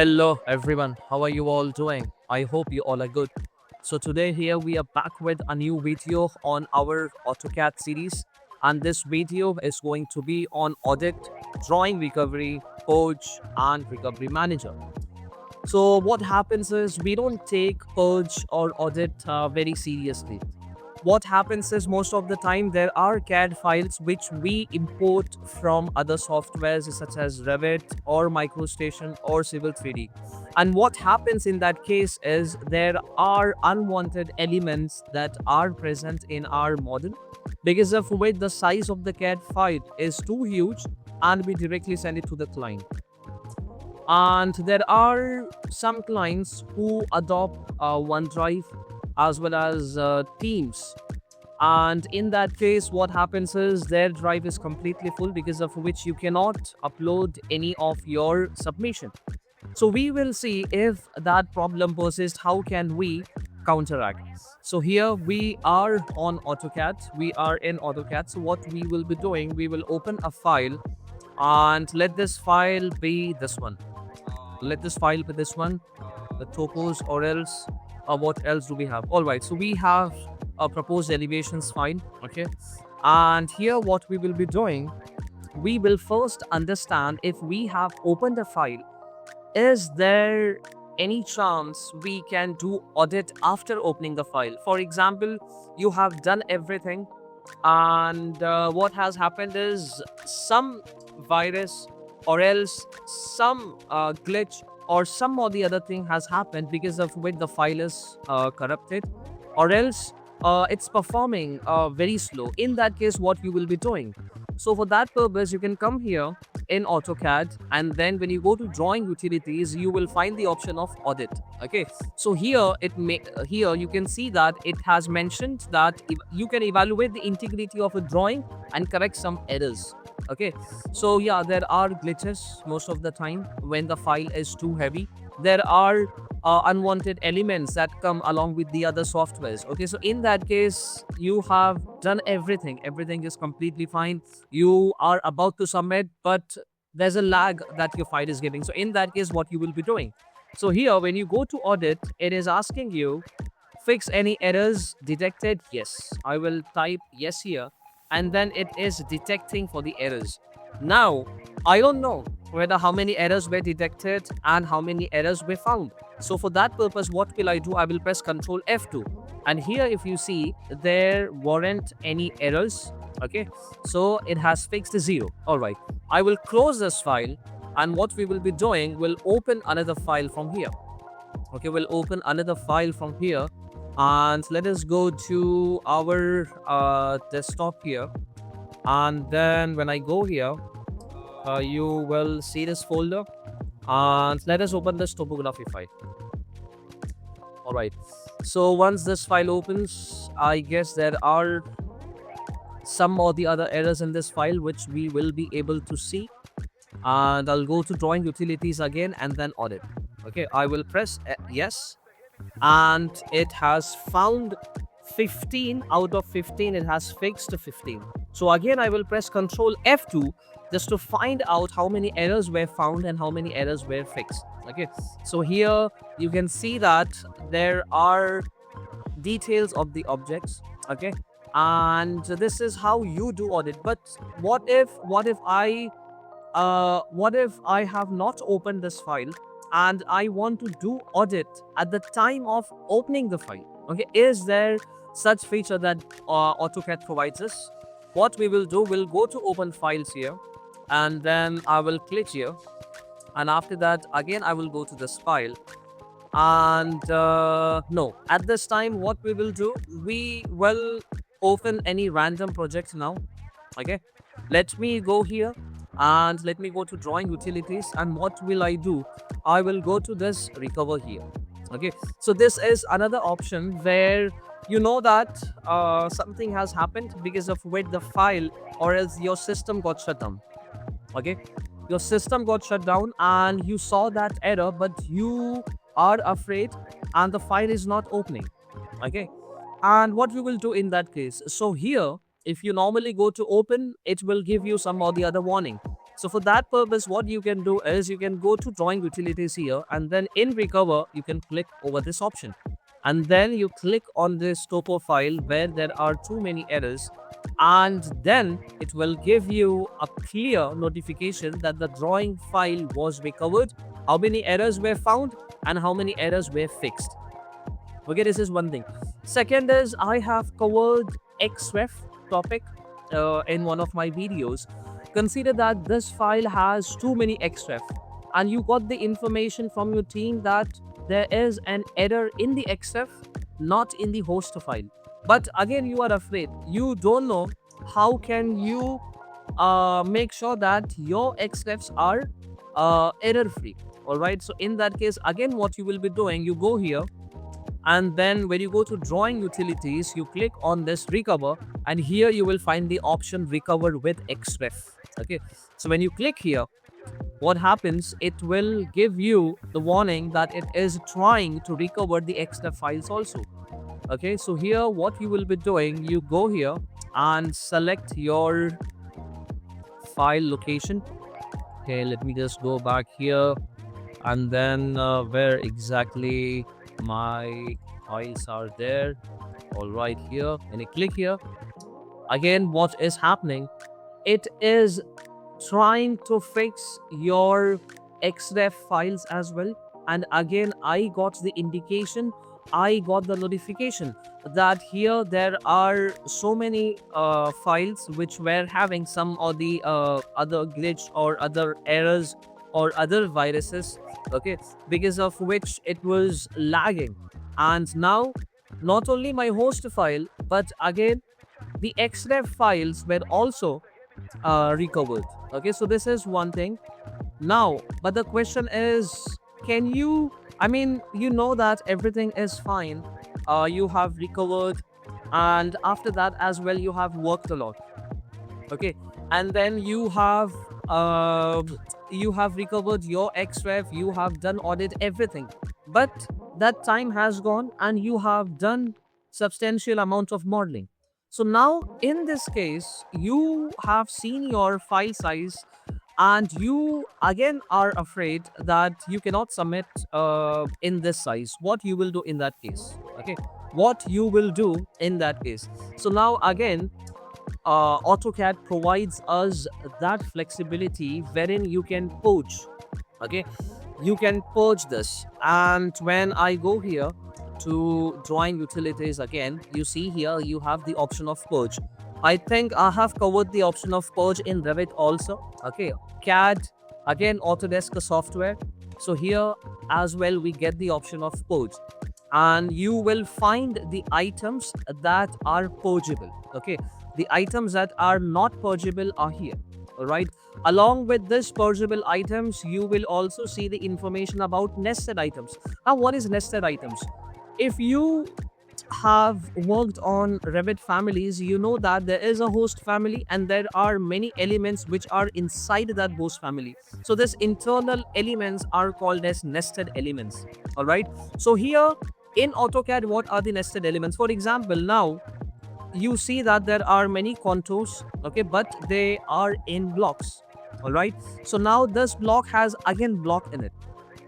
Hello everyone, how are you all doing? I hope you all are good. So today here we are back with a new video on our AutoCAD series, and this video is going to be on audit, drawing recovery, Purge and recovery manager. So what happens is we don't take Purge or audit very seriously. What happens is most of the time there are CAD files which we import from other softwares such as Revit or MicroStation or Civil 3D. And what happens in that case is there are unwanted elements that are present in our model, because of which the size of the CAD file is too huge and we directly send it to the client. And there are some clients who adopt OneDrive as well as Teams. And in that case, what happens is their drive is completely full, because of which you cannot upload any of your submission. So we will see if that problem persists, how can we counteract. So here we are on AutoCAD. We are in AutoCAD. So what we will be doing, we will open a file and let this file be this one. Let this file be this one, the topos, or else what else do we have? All right, so we have a proposed elevations file. Okay, and here what we will be doing, we will first understand if we have opened a file, is there any chance we can do audit after opening the file. For example, you have done everything and what has happened is some virus or else some glitch or some or the other thing has happened, because of which the file is corrupted, or else it's performing very slow. In that case, what you will be doing, so for that purpose you can come here in AutoCAD, and then when you go to drawing utilities you will find the option of audit. Okay, so here here you can see that it has mentioned that you can evaluate the integrity of a drawing and correct some errors. Okay, so yeah, there are glitches most of the time when the file is too heavy. There are unwanted elements that come along with the other softwares. Okay, so in that case you have done everything is completely fine, you are about to submit, but there's a lag that your file is giving. So in that case, what you will be doing, so here when you go to audit, it is asking you fix any errors detected. Yes, I will type yes here, and then it is detecting for the errors. Now, I don't know whether how many errors were detected and how many errors were found. So for that purpose, what will I do? I will press Ctrl F2. And here, if you see, there weren't any errors. Okay, so it has fixed 0. All right, I will close this file, and what we will be doing, we'll open another file from here. Okay, we'll open another file from here, and let us go to our desktop here, and then when I go here, you will see this folder, and let us open this topography file. All right, so once this file opens, I guess there are some or the other errors in this file which we will be able to see, and I'll go to drawing utilities again and then audit. Okay, I will press yes, and it has found 15 out of 15. It has fixed 15. So again, I will press Ctrl F2 just to find out how many errors were found and how many errors were fixed. Okay, so here you can see that there are details of the objects. Okay, and this is how you do audit. But what if I have not opened this file and I want to do audit at the time of opening the file? Okay, is there such feature that AutoCAD provides us? What we will do, we'll go to open files here, and then I will click here, and after that again I will go to this file, and no, at this time what we will do, we will open any random project now. Okay, let me go here and let me go to drawing utilities, and what will I do, I will go to this recover here. Okay, so this is another option where you know that something has happened, because of which the file or else your system got shut down. Okay, your system got shut down and you saw that error, but you are afraid and the file is not opening. Okay, and what we will do in that case, so here if you normally go to open, it will give you some or the other warning. So for that purpose, what you can do is you can go to drawing utilities here, and then in recover, you can click over this option. And then you click on this topo file where there are too many errors, and then it will give you a clear notification that the drawing file was recovered, how many errors were found, and how many errors were fixed. Okay, this is one thing. Second is I have covered XREF topic in one of my videos. Consider that this file has too many XREF, and you got the information from your team that there is an error in the XREF, not in the host file. But again, you are afraid. You don't know how can you make sure that your XREFs are error free. All right. So in that case, again, what you will be doing, you go here, and then when you go to drawing utilities, you click on this recover, and here you will find the option recover with XREF. Okay, so when you click here, what happens, it will give you the warning that it is trying to recover the XREF files also. Okay, so here what you will be doing, you go here and select your file location. Okay, let me just go back here, and then where exactly my files are there. All right, here, and you click here. Again, what is happening, it is trying to fix your XREF files as well. And again, I got the indication, I got the notification that here there are so many files which were having some of the other glitch or other errors or other viruses, okay, because of which it was lagging. And now not only my host file, but again the XREF files were also recovered. Okay, so this is one thing. Now, but the question is, can you, I mean, you know that everything is fine, you have recovered, and after that as well you have worked a lot, okay, and then you have recovered your XREF, you have done audit, everything, but that time has gone and you have done substantial amount of modeling. So now in this case, you have seen your file size, and you again are afraid that you cannot submit in this size. What you will do in that case? Okay, what you will do in that case? So now again, AutoCAD provides us that flexibility wherein you can purge. Okay, you can purge this, and when I go here to drawing utilities, again you see here you have the option of purge. I think I have covered the option of purge in Revit also. Okay, CAD, again Autodesk software. So here as well we get the option of purge, and you will find the items that are purgeable. Okay, the items that are not purgeable are here. All right, along with this purgeable items, you will also see the information about nested items. Now, what is nested items? If you have worked on Revit families, you know that there is a host family and there are many elements which are inside that host family. So this internal elements are called as nested elements. All right, so here in AutoCAD, what are the nested elements? For example, now you see that there are many contours, okay, but they are in blocks. All right, so now this block has again block in it.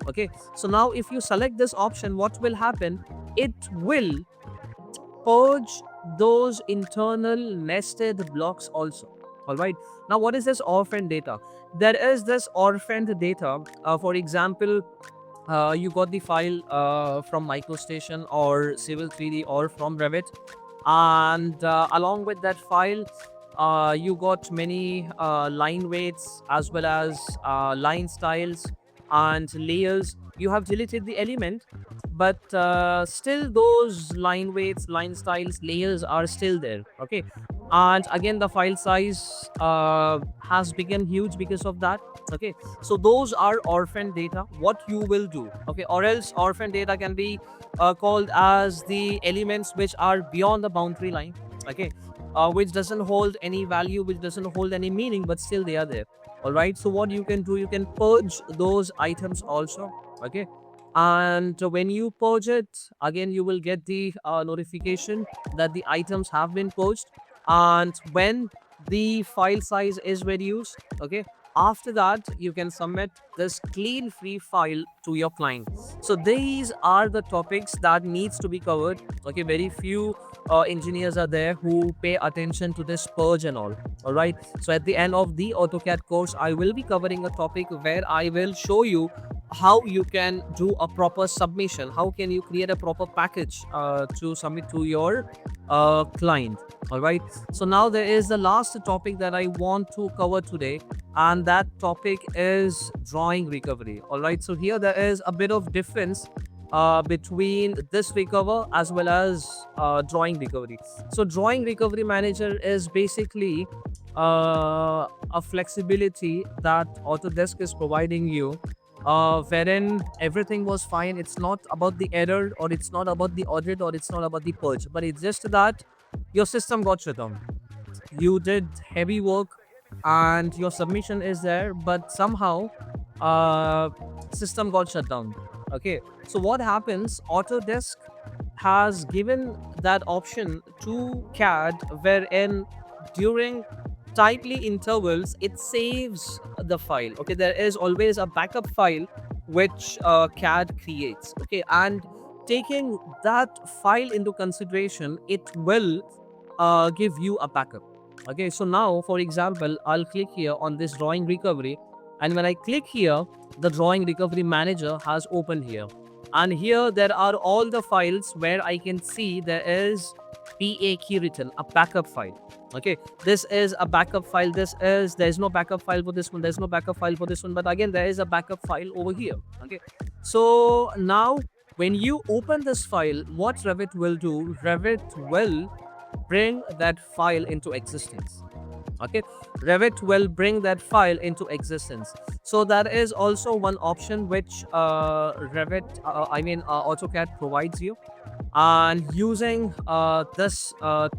Okay, so now if you select this option, what will happen, it will purge those internal nested blocks also. All right, now what is this orphan data? There is this orphan data, for example, you got the file from MicroStation or Civil 3D or from Revit, and along with that file you got many line weights as well as line styles and layers. You have deleted the element, but still those line weights, line styles, layers are still there. Okay, and again the file size has become huge because of that. Okay, so those are orphan data. What you will do, okay, or else orphan data can be called as the elements which are beyond the boundary line. Okay, which doesn't hold any value, which doesn't hold any meaning, but still they are there. All right, so what you can do, you can purge those items also. Okay, and when you purge it, again you will get the notification that the items have been purged, and when the file size is reduced, okay, After that, you can submit this clean free file to your client. So these are the topics that needs to be covered. Okay, very few engineers are there who pay attention to this purge and all right. So at the end of the AutoCAD course, I will be covering a topic where I will show you how you can do a proper submission, how can you create a proper package to submit to your client. All right, so now there is the last topic that I want to cover today, and that topic is drawing recovery. All right, so here there is a bit of difference between this recover as well as drawing recovery. So drawing recovery manager is basically a flexibility that Autodesk is providing you, wherein everything was fine. It's not about the error, or it's not about the audit, or it's not about the purge, but it's just that your system got shut down. You did heavy work and your submission is there, but somehow system got shut down. Okay, so what happens, Autodesk has given that option to CAD, wherein during tightly intervals it saves the file. Okay, there is always a backup file which CAD creates. Okay, and taking that file into consideration, it will give you a backup. Okay, so now for example, I'll click here on this drawing recovery, and when I click here, the drawing recovery manager has opened here, and here there are all the files where I can see there is PA key written, a backup file. Okay, this is a backup file. There's no backup file for this one, there's no backup file for this one, but again there is a backup file over here. Okay, so now when you open this file, what Revit will do, Revit will bring that file into existence. Okay, Revit will bring that file into existence. So that is also one option which AutoCAD provides you, and using this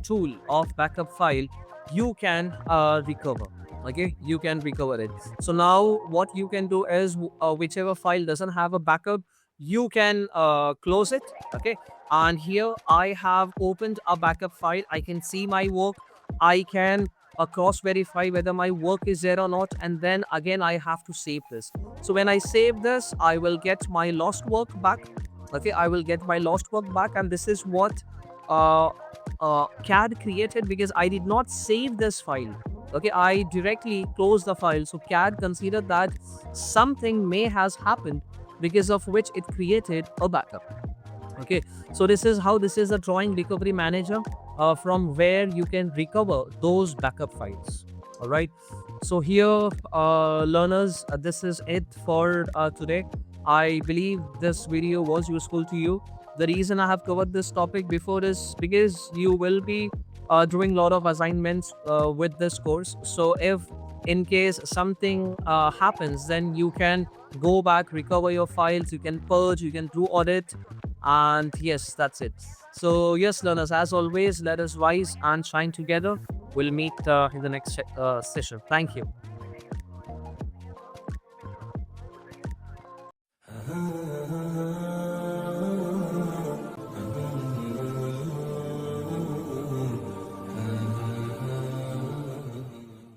tool of backup file, you can recover. Okay, you can recover it. So now what you can do is whichever file doesn't have a backup, you can close it. Okay, and here I have opened a backup file. I can see my work, I can cross verify whether my work is there or not, and then again I have to save this. So when I save this, I will get my lost work back. Okay, I will get my lost work back, and this is what CAD created, because I did not save this file. Okay, I directly closed the file, so CAD considered that something may has happened, because of which it created a backup. Okay, so this is how this is a drawing recovery manager, from where you can recover those backup files. All right, so here learners, this is it for today. I believe this video was useful to you. The reason I have covered this topic before is because you will be doing a lot of assignments with this course. So if in case something happens, then you can go back, recover your files, you can purge, you can do audit, and yes, that's it. So yes learners, as always, let us rise and shine together. We'll meet in the next session. Thank you.